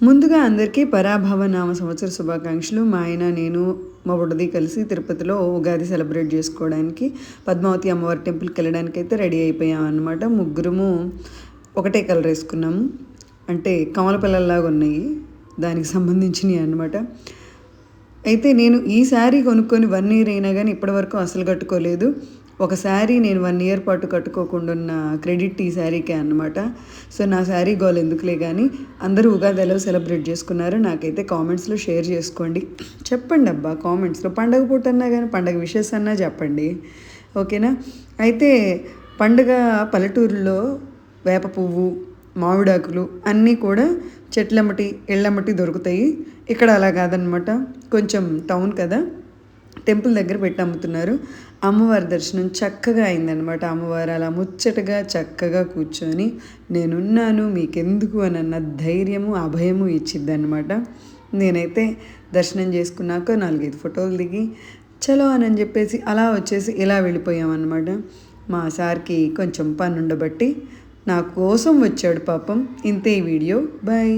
ముందుగా అందరికీ పరాభవ నామ సంవత్సర శుభాకాంక్షలు. మా ఆయన, నేను, మా బుడ్డది కలిసి తిరుపతిలో ఉగాది సెలబ్రేట్ చేసుకోవడానికి పద్మావతి అమ్మవారి టెంపుల్కి వెళ్ళడానికి అయితే రెడీ అయిపోయాం అన్నమాట. ముగ్గురము ఒకటే కలర్ వేసుకున్నాము, అంటే కమల పిల్లల్లాగా ఉన్నాయి, దానికి సంబంధించినవి అన్నమాట. అయితే నేను ఈ శారీ కొనుక్కొని 1 ఇయర్ అయినా కానీ ఇప్పటివరకు అసలు కట్టుకోలేదు. ఒక శారీ నేను 1 ఇయర్ పాటు కట్టుకోకుండా ఉన్న క్రెడిట్ ఈ శారీకే అన్నమాట. సో నా శారీ గోల్ ఎందుకులే కానీ అందరూ ఉగాది ఎలా సెలబ్రేట్ చేసుకున్నారు నాకైతే కామెంట్స్లో షేర్ చేసుకోండి. చెప్పండి అబ్బా కామెంట్స్లో, పండగ పూట అన్నా కానీ పండగ విషెస్ అన్నా చెప్పండి, ఓకేనా. అయితే పండుగ పల్లెటూరులో వేప పువ్వు, మామిడాకులు అన్నీ కూడా చెట్లమ్మటి ఇళ్ళమ్మటి దొరుకుతాయి. ఇక్కడ అలా కాదనమాట, కొంచెం టౌన్ కదా, టెంపుల్ దగ్గర పెట్టి అమ్ముతున్నారు. అమ్మవారి దర్శనం చక్కగా అయిందనమాట. అమ్మవారు అలా ముచ్చటగా చక్కగా కూర్చొని నేనున్నాను మీకెందుకు అని అన్న ధైర్యము అభయము ఇచ్చిద్ది అనమాట. నేనైతే దర్శనం చేసుకున్నాక 4-5 ఫోటోలు దిగి చలో అని చెప్పేసి అలా వచ్చేసి ఇలా వెళ్ళిపోయామన్నమాట. మా సార్కి కొంచెం పని ఉండబట్టి నా కోసం వచ్చాడు పాపం. ఇంతే ఈ వీడియో, బాయ్.